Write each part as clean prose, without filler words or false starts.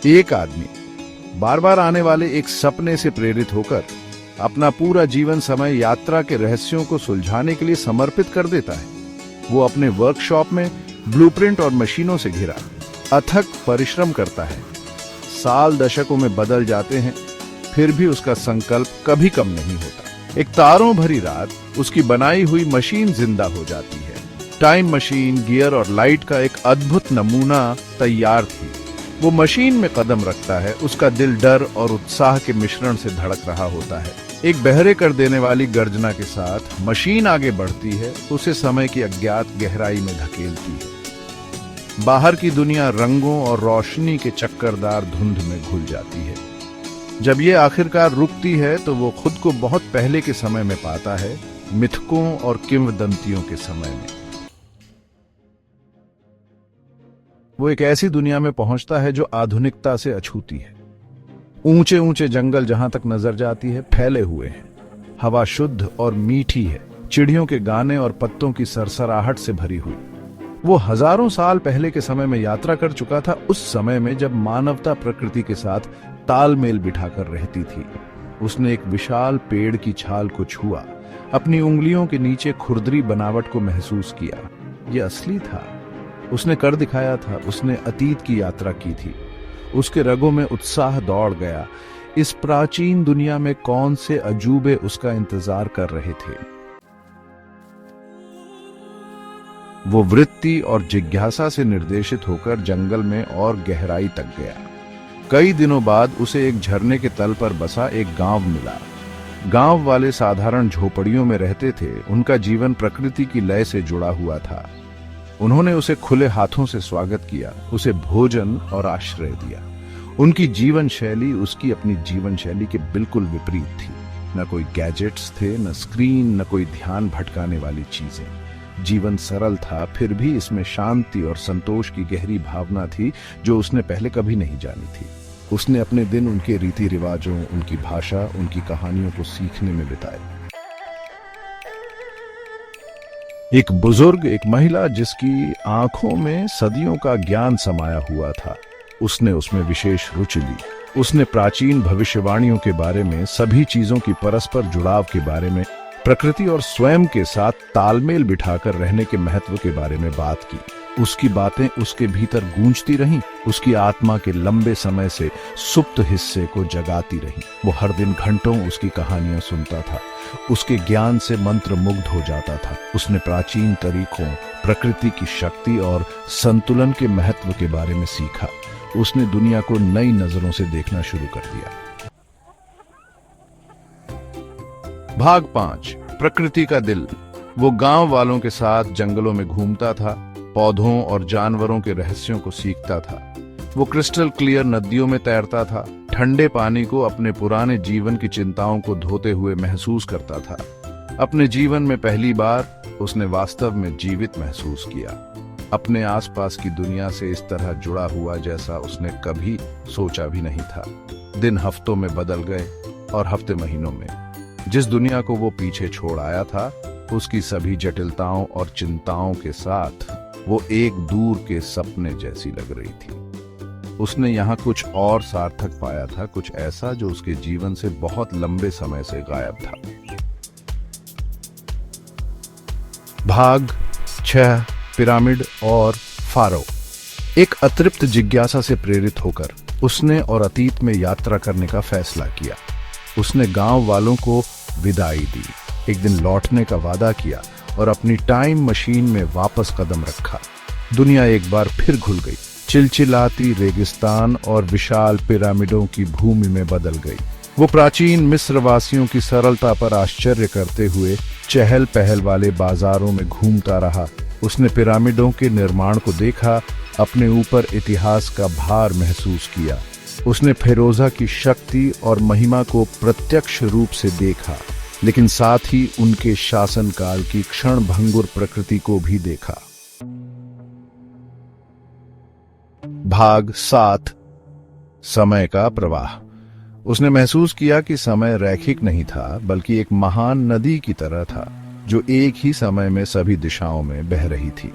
एक आदमी बार बार आने वाले एक सपने से प्रेरित होकर अपना पूरा जीवन समय यात्रा के रहस्यों को सुलझाने के लिए समर्पित कर देता है। वो अपने वर्कशॉप में ब्लूप्रिंट और मशीनों से घिरा अथक परिश्रम करता है। साल दशकों में बदल जाते हैं, फिर भी उसका संकल्प कभी कम नहीं होता। एक तारों भरी रात उसकी बनाई हुई मशीन जिंदा हो जाती है। टाइम मशीन, गियर और लाइट का एक अद्भुत नमूना तैयार थी। वो मशीन में कदम रखता है, उसका दिल डर और उत्साह के मिश्रण से धड़क रहा होता है। एक बहरे कर देने वाली गर्जना के साथ मशीन आगे बढ़ती है, उसे समय की अज्ञात गहराई में धकेलती है। बाहर की दुनिया रंगों और रोशनी के चक्करदार धुंध में घुल जाती है। जब ये आखिरकार रुकती है तो वो खुद को बहुत पहले के समय में पाता है, मिथकों और किंवदंतियों के समय में। वो एक ऐसी दुनिया में पहुंचता है जो आधुनिकता से अछूती है। ऊंचे ऊंचे जंगल जहां तक नजर जाती है फैले हुए हैं। हवा शुद्ध और मीठी है, चिड़ियों के गाने और पत्तों की सरसराहट से भरी हुई। वो हजारों साल पहले के समय में यात्रा कर चुका था, उस समय में जब मानवता प्रकृति के साथ तालमेल बिठाकर रहती थी। उसने एक विशाल पेड़ की छाल को छुआ, अपनी उंगलियों के नीचे खुरदरी बनावट को महसूस किया। यह असली था, उसने कर दिखाया था। उसने अतीत की यात्रा की थी। उसके रगों में उत्साह दौड़ गया। इस प्राचीन दुनिया में कौन से अजूबे उसका इंतजार कर रहे थे। वो वृत्ति और जिज्ञासा से निर्देशित होकर जंगल में और गहराई तक गया। कई दिनों बाद उसे एक झरने के तल पर बसा एक गांव मिला। गांव वाले साधारण झोपड़ियों में रहते थे। उनका जीवन प्रकृति की लय से जुड़ा हुआ था। उन्होंने उसे खुले हाथों से स्वागत किया, उसे भोजन और आश्रय दिया। उनकी जीवन शैली उसकी अपनी जीवन शैली के बिल्कुल विपरीत थी। न कोई गैजेट्स थे, न स्क्रीन, न कोई ध्यान भटकाने वाली चीजें। जीवन सरल था, फिर भी इसमें शांति और संतोष की गहरी भावना थी जो उसने पहले कभी नहीं जानी थी। उसने अपने दिन उनके रीति रिवाजों, उनकी भाषा, उनकी कहानियों को सीखने में बिताए। एक बुजुर्ग, एक महिला जिसकी आंखों में सदियों का ज्ञान समाया हुआ था, उसने उसमें विशेष रुचि ली। उसने प्राचीन भविष्यवाणियों के बारे में, सभी चीजों की परस्पर जुड़ाव के बारे में, प्रकृति और स्वयं के साथ तालमेल बिठाकर रहने के महत्व के बारे में बात की। उसकी बातें उसके भीतर गूंजती रहीं, उसकी आत्मा के लंबे समय से सुप्त हिस्से को जगाती रहीं। वो हर दिन घंटों उसकी कहानियां सुनता था, उसके ज्ञान से मंत्र मुग्ध हो जाता था। उसने प्राचीन तरीकों, प्रकृति की शक्ति और संतुलन के महत्व के बारे में सीखा। उसने दुनिया को नई नजरों से देखना शुरू कर दिया। भाग 5, प्रकृति का दिल। वो गांव वालों के साथ जंगलों में घूमता था, पौधों और जानवरों के रहस्यों को सीखता था। वो क्रिस्टल क्लियर नदियों में तैरता था, ठंडे पानी को अपने पुराने जीवन की चिंताओं को धोते हुए महसूस करता था। अपने जीवन में पहली बार उसने वास्तव में जीवित महसूस किया, अपने आसपास की दुनिया से इस तरह जुड़ा हुआ जैसा उसने कभी सोचा भी नहीं था। दिन हफ्तों में बदल गए और हफ्ते महीनों में। जिस दुनिया को वो पीछे छोड़ आया था, उसकी सभी जटिलताओं और चिंताओं के साथ वो एक दूर के सपने जैसी लग रही थी। उसने यहाँ कुछ और सार्थक पाया था, कुछ ऐसा जो उसके जीवन से बहुत लंबे समय से गायब था। भाग 6, पिरामिड और फारो। एक अतृप्त जिज्ञासा से प्रेरित होकर उसने और अतीत में यात्रा करने का फैसला किया। उसने गांव वालों को विदाई दी, एक दिन लौटने का वादा किया और अपनी टाइम मशीन में वापस कदम रखा। दुनिया एक बार फिर घुल गई, चिलचिलाती रेगिस्तान और विशाल पिरामिडों की भूमि में बदल गई। वो प्राचीन मिस्र वासियों की सरलता पर आश्चर्य करते हुए चहल पहल वाले बाजारों में घूमता रहा। उसने पिरामिडों के निर्माण को देखा, अपने ऊपर इतिहास का भार महसूस किया। उसने फेरोजा की शक्ति और महिमा को प्रत्यक्ष रूप से देखा, लेकिन साथ ही उनके शासनकाल की क्षणभंगुर प्रकृति को भी देखा। भाग 7, समय का प्रवाह। उसने महसूस किया कि समय रैखिक नहीं था, बल्कि एक महान नदी की तरह था जो एक ही समय में सभी दिशाओं में बह रही थी।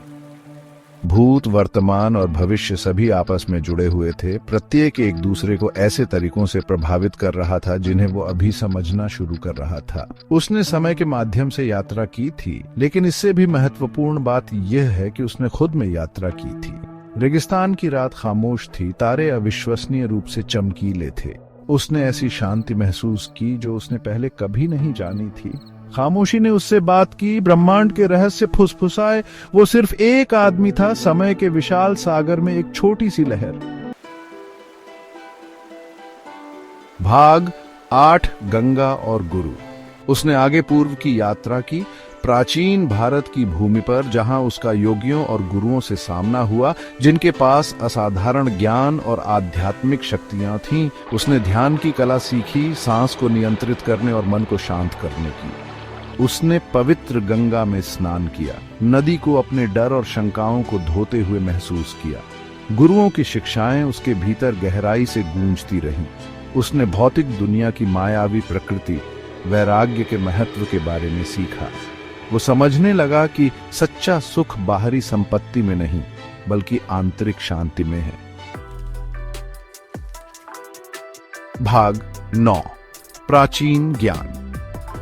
भूत, वर्तमान और भविष्य सभी आपस में जुड़े हुए थे। प्रत्येक एक दूसरे को ऐसे तरीकों से प्रभावित कर रहा था जिन्हें वो अभी समझना शुरू कर रहा था। उसने समय के माध्यम से यात्रा की थी, लेकिन इससे भी महत्वपूर्ण बात यह है कि उसने खुद में यात्रा की थी। रेगिस्तान की रात खामोश थी, तारे अविश्वसनीय रूप से चमकीले थे। उसने ऐसी शांति महसूस की जो उसने पहले कभी नहीं जानी थी। खामोशी ने उससे बात की, ब्रह्मांड के रहस्य फुसफुसाए। वो सिर्फ एक आदमी था, समय के विशाल सागर में एक छोटी सी लहर। भाग 8, गंगा और गुरु। उसने आगे पूर्व की यात्रा की, प्राचीन भारत की भूमि पर, जहां उसका योगियों और गुरुओं से सामना हुआ जिनके पास असाधारण ज्ञान और आध्यात्मिक शक्तियां थीं। उसने ध्यान की कला सीखी, सांस को नियंत्रित करने और मन को शांत करने की। उसने पवित्र गंगा में स्नान किया, नदी को अपने डर और शंकाओं को धोते हुए महसूस किया। गुरुओं की शिक्षाएं उसके भीतर गहराई से गूंजती रहीं। उसने भौतिक दुनिया की मायावी प्रकृति, वैराग्य के महत्व के बारे में सीखा। वो समझने लगा कि सच्चा सुख बाहरी संपत्ति में नहीं, बल्कि आंतरिक शांति में है। भाग 9, प्राचीन ज्ञान।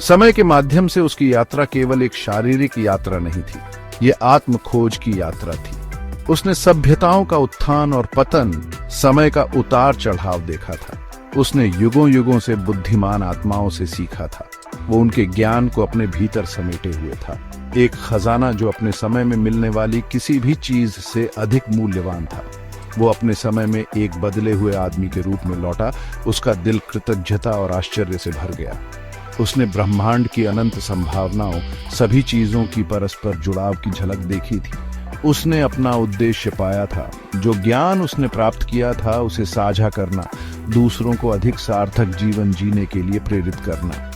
समय के माध्यम से उसकी यात्रा केवल एक शारीरिक यात्रा नहीं थी, ये आत्म खोज की यात्रा थी। उसने सभ्यताओं का उत्थान और पतन, समय का उतार चढ़ाव देखा था। उसने युगों युगों से बुद्धिमान आत्माओं से सीखा था। वो उनके ज्ञान को अपने भीतर समेटे हुए था, एक खजाना जो अपने समय में मिलने वाली किसी भी चीज से अधिक मूल्यवान था। वो अपने समय में एक बदले हुए आदमी के रूप में लौटा। उसका दिल कृतज्ञता और आश्चर्य से भर गया। उसने ब्रह्मांड की अनंत संभावनाओं, सभी चीजों की परस्पर जुड़ाव की झलक देखी थी। उसने अपना उद्देश्य पाया था। जो ज्ञान उसने प्राप्त किया था, उसे साझा करना, दूसरों को अधिक सार्थक जीवन जीने के लिए प्रेरित करना।